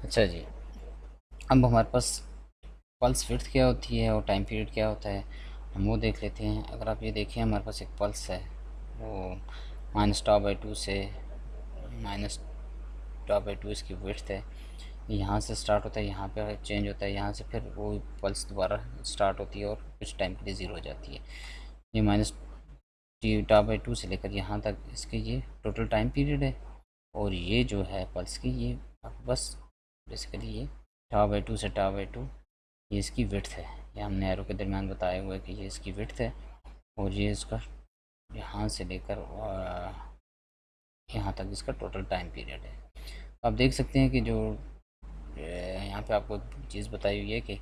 अच्छा जी, अब हमारे पास पल्स विड्थ क्या होती है और टाइम पीरियड क्या होता है, हम वो देख लेते हैं। अगर आप ये देखें, हमारे पास एक पल्स है, वो -τ/2 से -τ/2 इसकी विड्थ है। यहाँ से स्टार्ट होता है, यहाँ पे चेंज होता है, यहाँ से फिर वो पल्स दोबारा स्टार्ट होती है और कुछ टाइम के लिए ज़ीरो हो जाती है। ये -τ/2 से लेकर यहाँ तक इसके ये टोटल टाइम पीरियड है। और ये जो है पल्स की, ये बस बेसिकली ये τ/2 से τ/2 ये इसकी विड्थ है। ये हमने एरो के दरमियान बताया हुआ है कि ये इसकी विड्थ है। और ये इसका यहाँ से लेकर यहाँ तक इसका टोटल टाइम पीरियड है। आप देख सकते हैं कि जो यहाँ पे आपको चीज़ बताई हुई है कि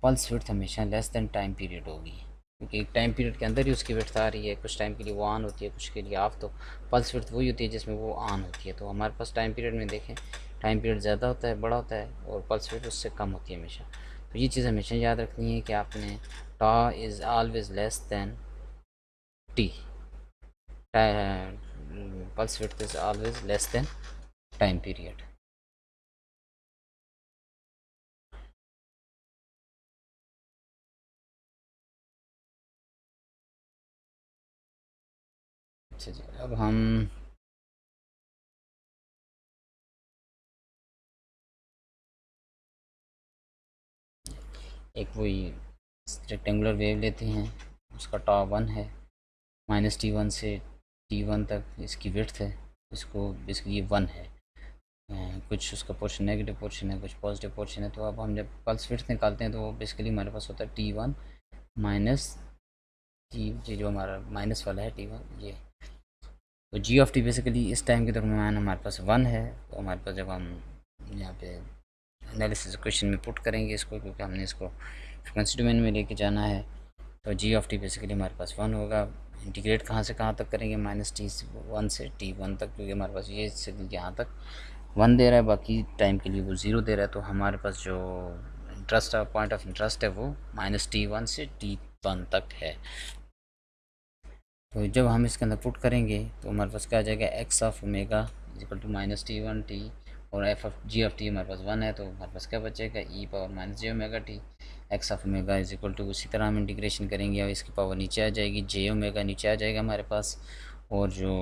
पल्स विड्थ हमेशा लेस देन टाइम पीरियड होगी, क्योंकि एक टाइम पीरियड के अंदर ही उसकी विड्थ आ रही है। कुछ टाइम के लिए वो ऑन होती है, कुछ के लिए ऑफ। तो पल्स विड्थ वही होती है जिसमें वो ऑन होती है। तो हमारे पास टाइम पीरियड में देखें, टाइम पीरियड ज़्यादा होता है, बड़ा होता है, और पल्स विड्थ उससे कम होती है हमेशा। तो ये चीज़ हमेशा याद रखनी है कि आपने टा is always less than T, pulse width is always less than time period. अच्छा जी, अब हम एक वही रेक्टेंगुलर वेव लेते हैं, उसका τ1 है, -t1 से t1 तक इसकी विड्थ है। इसको बेसिकली ये 1 है। कुछ उसका पोर्शन नेगेटिव पोर्शन है, कुछ पॉजिटिव पोर्शन है। तो अब हम जब पल्स विड्थ निकालते हैं तो वो बेसिकली हमारे पास होता है t1 माइनस टी, ये जो हमारा माइनस वाला है t1 ये। तो जी ऑफ टी बेसिकली इस टाइम के दरमियान हमारे पास 1 है। तो हमारे पास जब हम यहाँ पे एनालिसिस क्वेश्चन में पुट करेंगे इसको, क्योंकि हमने इसको फ्रिक्वेंसी डोमेन में लेके जाना है, तो जी ऑफ टी बेसिकली हमारे पास 1 होगा। इंटीग्रेट कहाँ से कहाँ तक करेंगे, -t1 से t1 तक, क्योंकि हमारे पास ये सिग्नल यहाँ तक 1 दे रहा है, बाकी टाइम के लिए वो 0 दे रहा है। तो हमारे पास जो इंटरेस्ट है, पॉइंट ऑफ इंटरेस्ट है, वो -t1 से t1 तक है। तो जब हम इसके अंदर पुट करेंगे तो हमारे पास क्या आ जाएगा, X of omega equal to -t1 t, और F of G of T हमारे पास 1 है। तो हमारे पास क्या बचेगा, E power -j⍵t। X of omega is equal to, उसी तरह हम इंटीग्रेशन करेंगे और इसकी पावर नीचे आ जाएगी, j⍵ नीचे आ जाएगा हमारे पास। और जो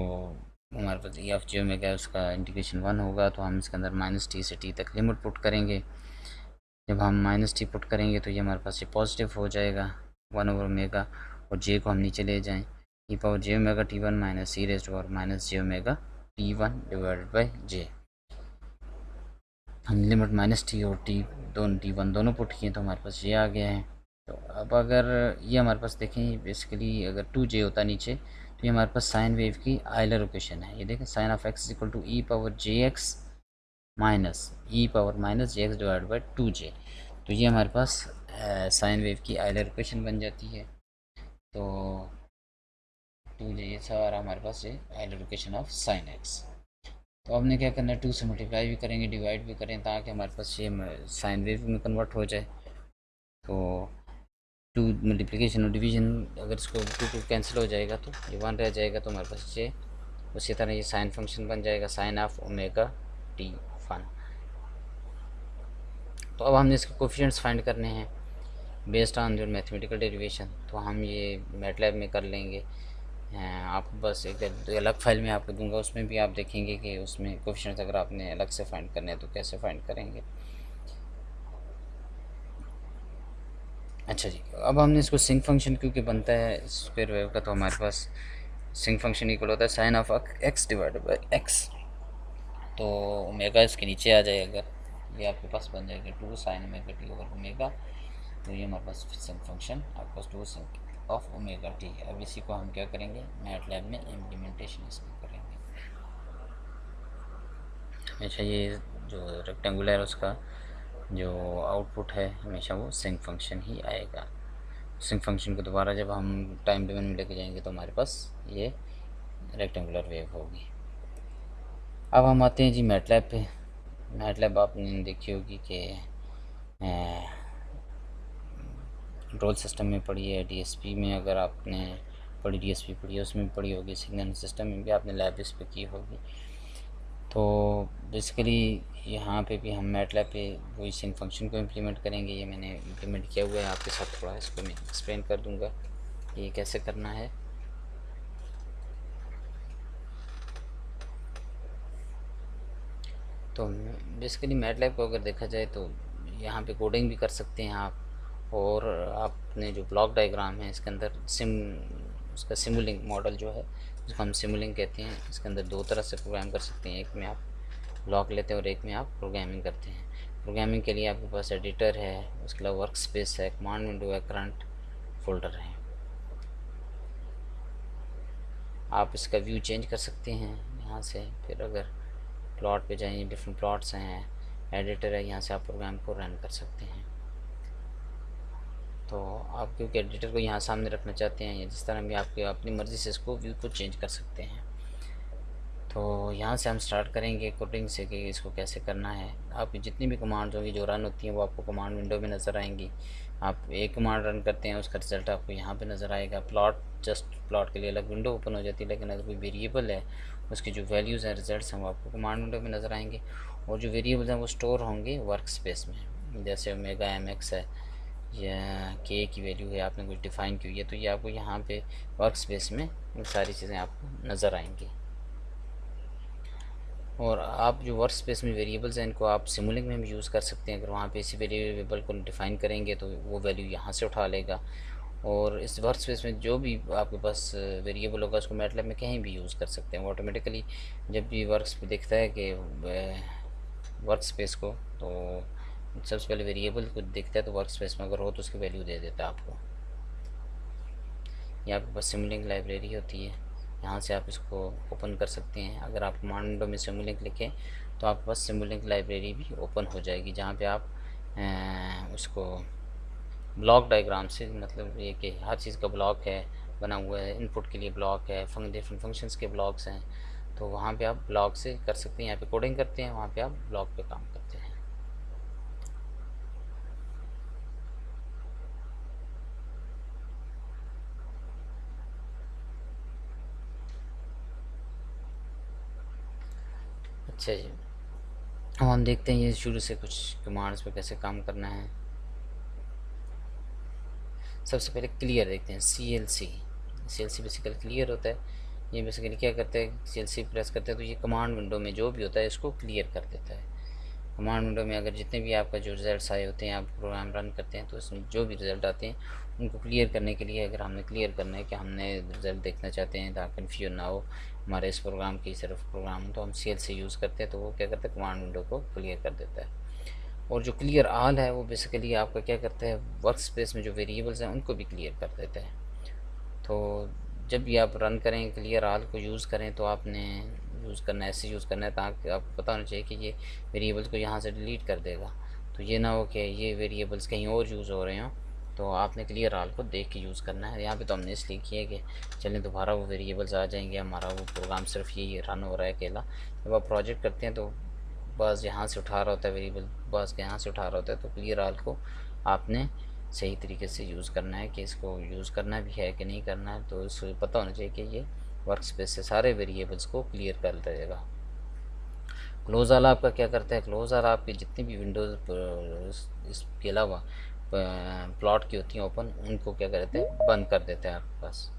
हमारे पास ई ऑफ j⍵ है उसका इंटीग्रेशन 1 होगा। तो हम इसके अंदर -t से t तक लिमिट पुट करेंगे। जब हम -t पुट करेंगे तो ये हमारे पास ये पॉजिटिव हो जाएगा 1/ओमेगा, और j को हम नीचे ले जाएँ, E power j⍵t1 minus E raise to power -j⍵t1 divided by j। हम लिमिट -t और t दोनों t1 दोनों पुट किए तो हमारे पास ये आ गया है। तो अब अगर ये हमारे पास देखें, बेसिकली अगर 2j होता नीचे तो ये हमारे पास साइन वेव की आयलर इक्वेशन है। ये देखें, sine of x equal to E power jx minus E power -jx divide by 2j। तो ये हमारे पास साइन वेव की आयलर इक्वेशन बन जाती है। तो 2j ये सारा हमारे पास ये Euler equation of sine x. तो हमने क्या करना है, 2 से मल्टीप्लाई भी करेंगे, डिवाइड भी करें, ताकि हमारे पास ये साइन वेव में कन्वर्ट हो जाए। तो 2 मल्टीप्लिकेशन और डिवीजन, अगर इसको 2 कैंसिल हो जाएगा तो ये 1 रह जाएगा। तो हमारे पास ये उसी तरह ये साइन फंक्शन बन जाएगा, साइन ऑफ ओमेगा t1। तो अब हमने इसके कोफिशिएंट्स फाइंड करने हैं based on your mathematical derivation. तो हम ये मैटलैब में कर लेंगे। आपको बस एक अलग फाइल में आपको दूंगा, उसमें भी आप देखेंगे कि उसमें कोफिशिएंट्स अगर आपने अलग से फाइंड करने हैं तो कैसे फाइंड करेंगे। अच्छा जी, अब हमने इसको सिंक फंक्शन क्योंकि बनता है स्क्वायर वेव का, तो हमारे पास सिंक फंक्शन इक्वल होता है sine of X divided by X. तो ओमेगा इसके नीचे आ जाएगा, ये आपके पास बन जाएगा 2 sine omega T over omega. तो ये हमारे पास सिंक फंक्शन आपके पास 2 सिंक ऑफ ओमेगा टी। अब इसी को हम क्या करेंगे, मैटलैब में इम्प्लीमेंटेशन इसकी करेंगे। हमेशा ये जो रेक्टेंगुलर है उसका जो आउटपुट है हमेशा वो सिंक फंक्शन ही आएगा। सिंक फंक्शन को दोबारा जब हम टाइम डोमेन में लेके जाएंगे तो हमारे पास ये रेक्टेंगुलर वेव होगी। अब हम आते हैं जी मैटलैब पे। मैटलैब आपने देखी होगी कि कंट्रोल सिस्टम में पढ़ी है, डीएसपी में अगर आपने डीएसपी पढ़ी है उसमें भी पढ़ी होगी, सिग्नल सिस्टम में भी आपने लैब इस पे की होगी। तो बेसिकली यहाँ पे भी हम मैटलैब पे वही सिंक फंक्शन को इम्प्लीमेंट करेंगे। ये मैंने इम्प्लीमेंट किया हुआ है, आपके साथ थोड़ा इसको मैं एक्सप्लेन कर दूँगा ये कैसे करना है। तो बेसिकली मैटलैब को अगर देखा जाए तो यहाँ पे कोडिंग भी कर सकते हैं आप, और आपने जो ब्लॉक डायग्राम है इसके अंदर उसका सिमुलिंक मॉडल जो है जिसको हम सिमुलिंक कहते हैं, इसके अंदर दो तरह से प्रोग्राम कर सकते हैं। एक में आप ब्लॉक लेते हैं और एक में आप प्रोग्रामिंग करते हैं। प्रोग्रामिंग के लिए आपके पास एडिटर है, उसके अलावा वर्क स्पेस है, कमांड विंडो है, करंट फोल्डर है। आप इसका व्यू चेंज कर सकते हैं यहाँ से। फिर अगर प्लॉट पे जाइए, डिफरेंट प्लॉट्स हैं, एडिटर है, यहाँ से आप प्रोग्राम को रन कर सकते हैं। तो आप क्योंकि एडिटर को यहाँ सामने रखना चाहते हैं, या जिस तरह भी आपके अपनी मर्ज़ी से इसको व्यू को चेंज कर सकते हैं। तो यहाँ से हम स्टार्ट करेंगे कोडिंग से कि इसको कैसे करना है। आपकी जितनी भी कमांड्स होंगी जो रन होती हैं वो आपको कमांड विंडो में नज़र आएंगी। आप एक कमांड रन करते हैं, उसका रिज़ल्ट आपको यहाँ पे नज़र आएगा। जस्ट प्लॉट के लिए अलग विंडो ओपन हो जाती है, लेकिन अगर कोई वेरिएबल है उसकी जो वैल्यूज़ हैं, रिजल्ट्स हैं, वो आपको कमांड विंडो में नज़र आएंगे। और जो वेरिएबल्स हैं वो स्टोर होंगे वर्क स्पेस में। जैसे ओमेगा MX है या के की वैल्यू है, आपने कुछ डिफ़ाइन की हुई है, तो ये आपको यहाँ पे वर्क स्पेस में सारी चीज़ें आपको नज़र आएंगी। और आप जो वर्क स्पेस में वेरिएबल्स हैं इनको आप सिमुलिंक में भी यूज़ कर सकते हैं। अगर वहाँ पे इसी वेरिएबल को डिफ़ाइन करेंगे तो वो वैल्यू यहाँ से उठा लेगा। और इस वर्क स्पेस में जो भी आपके पास वेरिएबल होगा उसको मैटलैब में कहीं भी यूज़ कर सकते हैं। वो ऑटोमेटिकली जब भी वर्क पे देखता है कि वर्क स्पेस को, तो सबसे पहले वेरिएबल को देखता है, तो वर्क स्पेस में अगर हो तो उसकी वैल्यू दे देता है आपको। ये आपके पास सिमुलिंक लाइब्रेरी होती है, यहाँ से आप इसको ओपन कर सकते हैं। अगर आप कमांड विंडो में सिमुलिंक लिखें तो आपके पास सिमुलिंक लाइब्रेरी भी ओपन हो जाएगी, जहाँ पे आप उसको ब्लॉक डायग्राम से, मतलब ये कि हर चीज़ का ब्लॉक है बना हुआ है। इनपुट के लिए ब्लॉक है, डिफरेंट फंक्शंस के ब्लॉक्स हैं, तो वहाँ पे आप ब्लॉक से कर सकते हैं। यहाँ पे कोडिंग करते हैं, वहाँ पे आप ब्लॉक पे काम करते हैं। अच्छा जी, अब हम देखते हैं ये शुरू से कुछ कमांड्स पे कैसे काम करना है। सबसे पहले क्लियर देखते हैं, CLC बेसिकली क्लियर होता है। ये बेसिकली क्या करता है, CLC प्रेस करते हैं तो ये कमांड विंडो में जो भी होता है इसको क्लियर कर देता है। कमांड विंडो में अगर जितने भी आपका जो रिज़ल्ट आए होते हैं, आप प्रोग्राम रन करते हैं, तो इसमें जो भी रिज़ल्ट आते हैं उनको क्लियर करने के लिए, अगर हमने क्लियर करना है कि हमने रिज़ल्ट देखना चाहते हैं ताकि कन्फ्यूजन ना हो हमारे इस प्रोग्राम की सिर्फ प्रोग्राम, तो हम CLC यूज़ करते हैं। तो वो क्या करता है, कमांड विंडो को क्लियर कर देता है। और जो क्लियर ऑल है वो बेसिकली आपका क्या करता है, वर्क स्पेस में जो वेरिएबल्स हैं उनको भी क्लियर कर देता है। तो जब भी आप रन करें, क्लियर ऑल को यूज़ करें, तो आपने यूज़ करना है, ऐसे यूज़ करना है ताकि आपको पता होना चाहिए कि ये वेरिएबल्स को यहाँ से डिलीट कर देगा। तो ये ना हो कि ये वेरिएबल्स कहीं और यूज़ हो रहे हों, तो आपने क्लियर ऑल को देख के यूज़ करना है। यहाँ पे तो हमने इसलिए किया कि चलें दोबारा वो वेरिएबल्स आ जाएंगे, हमारा वो प्रोग्राम सिर्फ यही रन हो रहा है अकेला। जब आप प्रोजेक्ट करते हैं तो बस यहाँ से उठा रहा होता है वेरिएबल, बस यहाँ से उठा रहा होता है, तो क्लियर ऑल को आपने सही तरीके से यूज़ करना है कि इसको यूज़ करना भी है कि नहीं करना है। तो इसको पता होना चाहिए कि ये वर्क स्पेस से सारे वेरिएबल्स को क्लियर कर देगा। क्लोज ऑल आपका क्या करता है, क्लोज ऑल आपकी जितनी भी विंडोज़ इसके अलावा प्लॉट की होती हैं ओपन, उनको क्या करते हैं, बंद कर देते हैं आपके पास।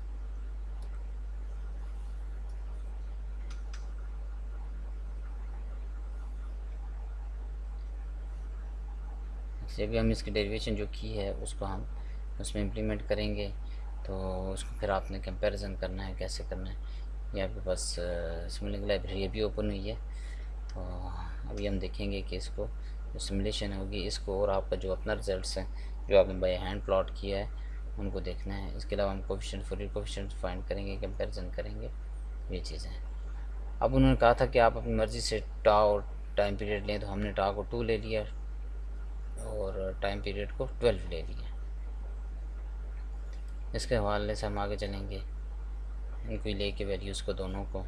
जब भी हम इसकी डेरिवेशन जो की है उसको हम उसमें इम्प्लीमेंट करेंगे, तो उसको फिर आपने कंपैरिजन करना है, कैसे करना है। ये आपके पास सिमुलिंक लाइब्रेरी अभी ओपन हुई है, तो अभी हम देखेंगे कि इसको जो सिमुलेशन होगी इसको, और आपका जो अपना रिजल्ट्स हैं जो आपने बाय हैंड प्लॉट किया है उनको देखना है। इसके अलावा हम कोफिशिएंट, फूरियर कोफिशिएंट फाइंड करेंगे, कंपैरिजन करेंगे, ये चीज़ें हैं। अब उन्होंने कहा था कि आप अपनी मर्ज़ी से और टाइम पीरियड लें, तो हमने को 2 ले लिया और टाइम पीरियड को 12 ले लिया। इसके हवाले से हम आगे चलेंगे, इनको ले के वैल्यूज़ को दोनों को